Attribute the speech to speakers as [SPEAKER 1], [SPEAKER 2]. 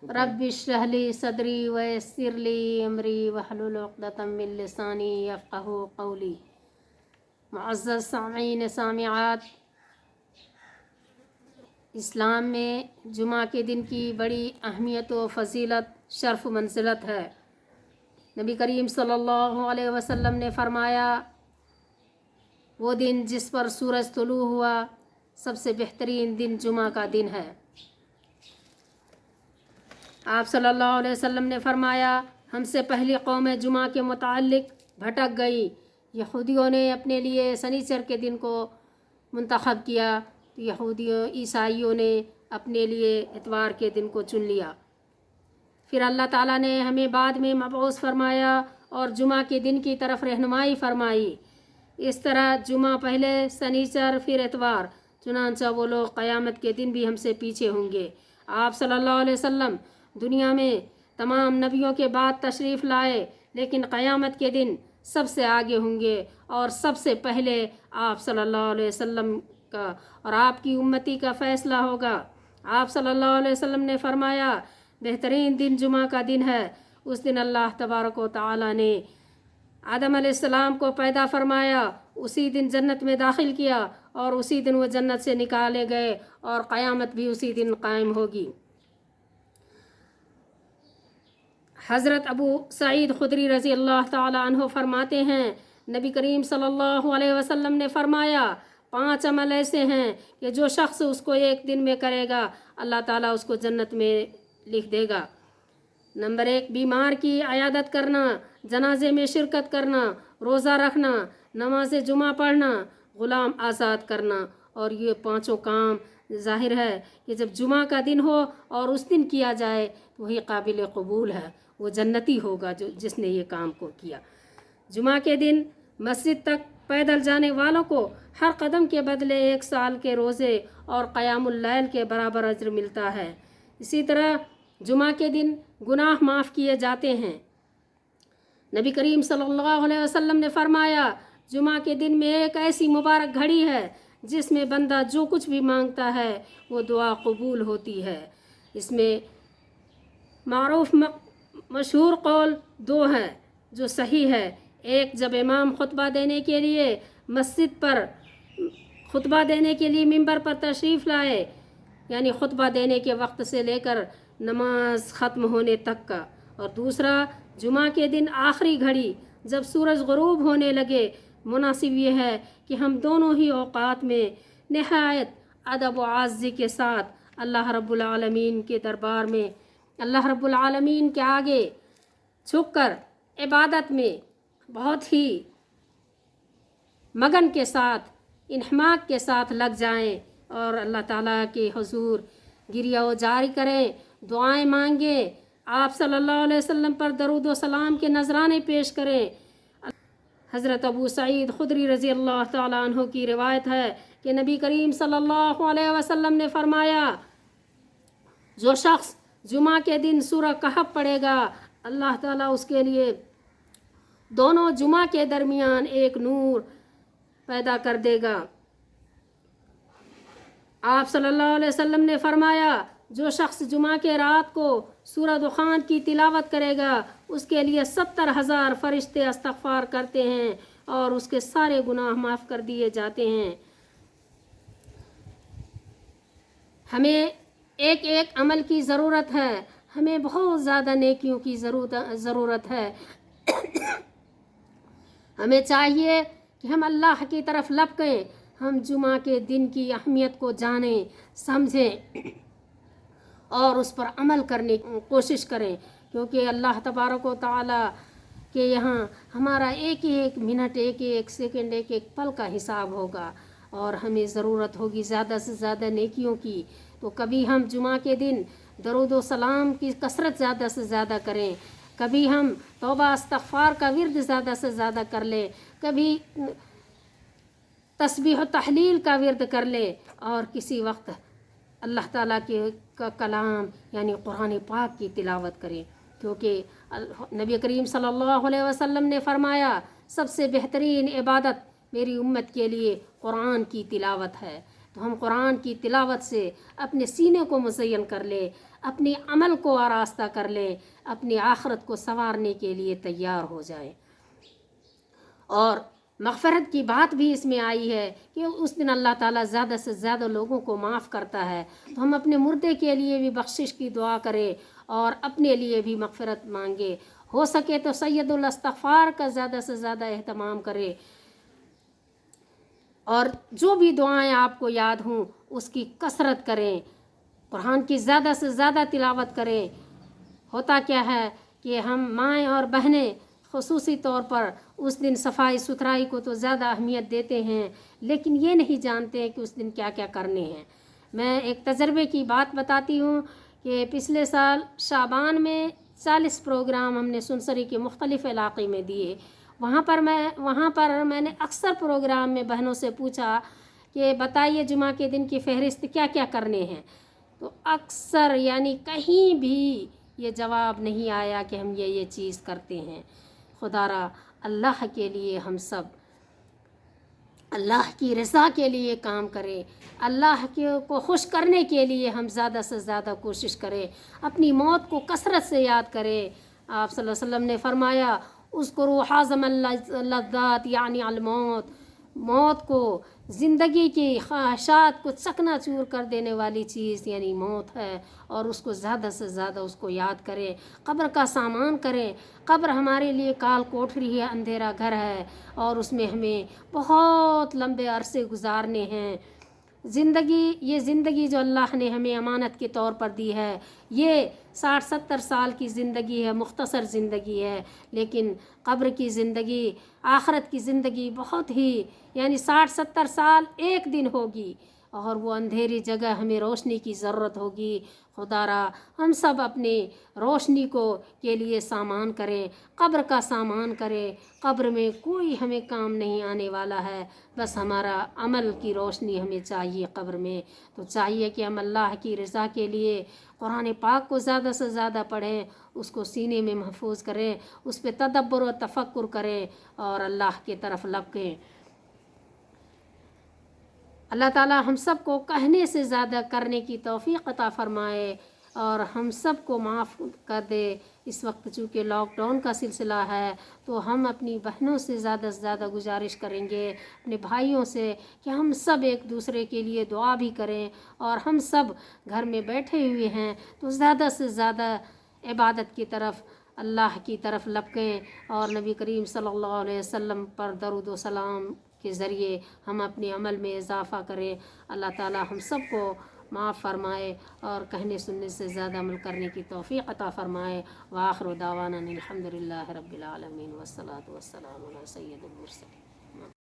[SPEAKER 1] Rabbi इश्रह ली सदरी वयस्सिर ली अमरी वहलुल उक़दतम मिन लिसानी यफ़क़हू क़ौली। मुअज़्ज़ज़ सामीन सामिआत, इस्लाम में जुमा के दिन की बड़ी अहमियत व फ़ज़ीलत शर्फ़ मंज़िलत है। नबी करीम सल्लल्लाहु अलैहि वसल्लम ने फ़रमाया, वो दिन जिस पर सूरज तुलू हुआ सबसे बेहतरीन दिन जुमा का दिन है। आप सल्लल्लाहु अलैहि वसल्लम ने फ़रमाया, हमसे पहली कौम जुमा के मुताल्लिक़ भटक गई। यहूदियों ने अपने लिए शनिचर के दिन को मुंतखब किया, तो यहूदियों ईसाइयों ने अपने लिए इतवार के दिन को चुन लिया। फिर अल्लाह ताला ने हमें बाद में मबऊस फ़रमाया और जुमा के दिन की तरफ रहनुमाई फ़रमाई। इस तरह जुमा पहले शनिचर फिर इतवार, चुनांचा वो लोग क़यामत के दिन भी हमसे पीछे होंगे। आप सल्लल्लाहु अलैहि वसल्लम दुनिया में तमाम नबियों के बाद तशरीफ़ लाए, लेकिन क़यामत के दिन सबसे आगे होंगे और सबसे पहले आप सल्लल्लाहु अलैहि वसल्लम का और आपकी उम्मती का फ़ैसला होगा। आप सल्लल्लाहु अलैहि वसल्लम ने फ़रमाया, बेहतरीन दिन जुमा का दिन है। उस दिन अल्लाह तबारक व तआला ने आदम अलैहिस्सलाम को पैदा फरमाया, उसी दिन जन्नत में दाखिल किया और उसी दिन वो जन्नत से निकाले गए और क़यामत भी उसी दिन कायम होगी। हज़रत अबू सईद खुदरी रज़ी अल्लाह ताला अन्हु फरमाते हैं, नबी करीम सल्लल्लाहु अलैहि वसल्लम ने फ़रमाया, 5 अमल ऐसे हैं कि जो शख्स उसको एक दिन में करेगा अल्लाह ताला उसको जन्नत में लिख देगा। नंबर 1, बीमार की अयादत करना, जनाजे में शिरकत करना, रोज़ा रखना, नमाज जुमा पढ़ना, ग़ुलाम आज़ाद करना। और ये 5 काम ज़ाहिर है कि जब जुमा का दिन हो और उस दिन किया जाए तो वही काबिल कबूल है, वो जन्नती होगा जो जिसने ये काम को किया। जुमा के दिन मस्जिद तक पैदल जाने वालों को हर कदम के बदले 1 साल के रोज़े और क़यामुल लैल के बराबर अज्र मिलता है। इसी तरह जुमा के दिन गुनाह माफ़ किए जाते हैं। नबी करीम सल्लल्लाहु अलैहि वसल्लम ने फ़रमाया, जुमा के दिन में एक ऐसी मुबारक घड़ी है जिसमें बंदा जो कुछ भी मांगता है वो दुआ कबूल होती है। इसमें मारूफ मशहूर कौल 2 है जो सही है। एक, जब इमाम खुतबा देने के लिए मस्जिद पर खुतबा देने के लिए मिंबर पर तशरीफ़ लाए, यानी खुतबा देने के वक्त से लेकर नमाज ख़त्म होने तक का। और दूसरा, जुमा के दिन आखिरी घड़ी जब सूरज ग़ुरूब होने लगे। मुनासिब ये है कि हम दोनों ही औक़ात में नहायत अदब व आज़्ज़ी के साथ अल्लाह रब्बुल आलमीन के दरबार में, अल्लाह रब्बुल आलमीन के आगे झुककर इबादत में बहुत ही मगन के साथ, इन्हमाक के साथ लग जाएं और अल्लाह ताला के हुज़ूर गिरिया व जारी करें, दुआएं मांगें, आप सल्लल्लाहु अलैहि वसल्लम पर दरूद व सलाम के नजराने पेश करें। हज़रत अबू सईद खुदरी रज़ी अल्लाह ताला अन्हु की रिवायत है कि नबी करीम सल्लल्लाहु अलैहि वसल्लम ने फ़रमाया, जो शख्स जुमा के दिन सूरह कहफ पढ़ेगा अल्लाह ताला उसके लिए दोनों जुमा के दरमियान एक नूर पैदा कर देगा। आप सल्लल्लाहु अलैहि वसल्लम ने फ़रमाया, जो शख्स जुमा के रात को सूरह दुखान की तिलावत करेगा उसके लिए 70,000 फरिश्ते इस्तग़फ़ार करते हैं और उसके सारे गुनाह माफ़ कर दिए जाते हैं। हमें एक एक अमल की ज़रूरत है, हमें बहुत ज़्यादा नेकियों की ज़रूरत है। हमें चाहिए कि हम अल्लाह की तरफ लपकें, हम जुमा के दिन की अहमियत को जानें, समझें और उस पर अमल करने की कोशिश करें, क्योंकि अल्लाह तबारक व तआला के यहाँ हमारा एक एक मिनट, एक एक सेकंड, एक एक पल का हिसाब होगा और हमें ज़रूरत होगी ज़्यादा से ज़्यादा नेकियों की। तो कभी हम जुमा के दिन दरूद व सलाम की कसरत ज़्यादा से ज़्यादा करें, कभी हम तौबा इस्तग़फ़ार का विर्द ज़्यादा से ज़्यादा कर लें, कभी तस्बीह तहलील का विर्द कर लें और किसी वक्त अल्लाह ताला के का कलाम यानी कुरान पाक की तिलावत करें, क्योंकि नबी करीम सल्लल्लाहु अलैहि वसल्लम ने फ़रमाया, सबसे बेहतरीन इबादत मेरी उम्मत के लिए कुरान की तिलावत है। तो हम कुरान की तिलावत से अपने सीने को मुज़य्यन कर ले, अपने अमल को आरास्ता कर लें, अपनी आखिरत को संवारने के लिए तैयार हो जाएं। और मग़फ़िरत की बात भी इसमें आई है कि उस दिन अल्लाह ताला ज़्यादा से ज़्यादा लोगों को माफ़ करता है। तो हम अपने मुर्दे के लिए भी बख्शिश की दुआ करें और अपने लिए भी मग़फ़िरत मांगे। हो सके तो सैयदुल इस्तिग़फ़ार का ज़्यादा से ज़्यादा एहतमाम करें और जो भी दुआएं आपको याद हों उसकी कसरत करें, कुरान की ज़्यादा से ज़्यादा तिलावत करें। होता क्या है कि हम माएँ और बहनें ख़ुसूसी तौर पर उस दिन सफाई सुथराई को तो ज़्यादा अहमियत देते हैं, लेकिन ये नहीं जानते हैं कि उस दिन क्या क्या करने हैं। मैं एक तजर्बे की बात बताती हूँ कि पिछले साल शाबान में 40 प्रोग्राम हमने सुनसरी के मुख्तलिफ़ इलाक़े में दिए। वहाँ पर मैंने अक्सर प्रोग्राम में बहनों से पूछा कि बताइए जुमा के दिन की फ़हरिस्त क्या क्या करने हैं। तो अक्सर यानी कहीं भी ये जवाब नहीं आया कि हम ये चीज़ करते हैं। खुदारा अल्लाह के लिए हम सब अल्लाह की रज़ा के लिए काम करें, अल्लाह को खुश करने के लिए हम ज़्यादा से ज़्यादा कोशिश करें, अपनी मौत को कसरत से याद करें। आप सल्लल्लाहु अलैहि वसल्लम ने फरमाया उज़्कुरू हाज़िमल लज़्ज़ात यानी अल मौत, मौत को, ज़िंदगी की ख्वाहिशात को चकनाचूर कर देने वाली चीज़ यानी मौत है, और उसको ज़्यादा से ज़्यादा उसको याद करें। कब्र का सामान करें। कब्र हमारे लिए काल कोठरी है, अंधेरा घर है और उसमें हमें बहुत लंबे अरसे गुजारने हैं। ये ज़िंदगी जो अल्लाह ने हमें अमानत के तौर पर दी है, ये 60-70 साल की ज़िंदगी है, मुख्तसर ज़िंदगी है। लेकिन कब्र की ज़िंदगी, आखिरत की ज़िंदगी बहुत ही यानी 60-70 साल एक दिन होगी और वो अंधेरी जगह हमें रोशनी की ज़रूरत होगी। खुदारा हम सब अपने रोशनी के लिए सामान करें, कब्र का सामान करें। कब्र में कोई हमें काम नहीं आने वाला है, बस हमारा अमल की रोशनी हमें चाहिए कब्र में। तो चाहिए कि हम अल्लाह की रज़ा के लिए कुरान पाक को ज़्यादा से ज़्यादा पढ़ें, उसको सीने में महफूज करें, उस पर तदब्बर और तफक्कुर करें और अल्लाह की तरफ लपकें। अल्लाह ताला हम सब को कहने से ज़्यादा करने की तौफ़ीक़ अता फ़रमाए और हम सब को माफ़ कर दे। इस वक्त चूँकि लॉकडाउन का सिलसिला है तो हम अपनी बहनों से ज़्यादा गुजारिश करेंगे, अपने भाइयों से, कि हम सब एक दूसरे के लिए दुआ भी करें और हम सब घर में बैठे हुए हैं तो ज़्यादा से ज़्यादा इबादत की तरफ, अल्लाह की तरफ लपकें और नबी करीम सल्लल्लाहु अलैहि वसल्लम पर दरूद व सलाम के ज़रिए हम अपने अमल में इजाफ़ा करें। अल्लाह ताला हम सब को माफ़ फरमाए और कहने सुनने से ज़्यादा अमल करने की तौफ़ीक़ अता फ़रमाए। व आख़िरु दावाना अनिल हम्दुलिल्लाहि रब्बिल आलमीन वस्सलातु वस्सलामु अला सय्यिदिल मुरसलीन।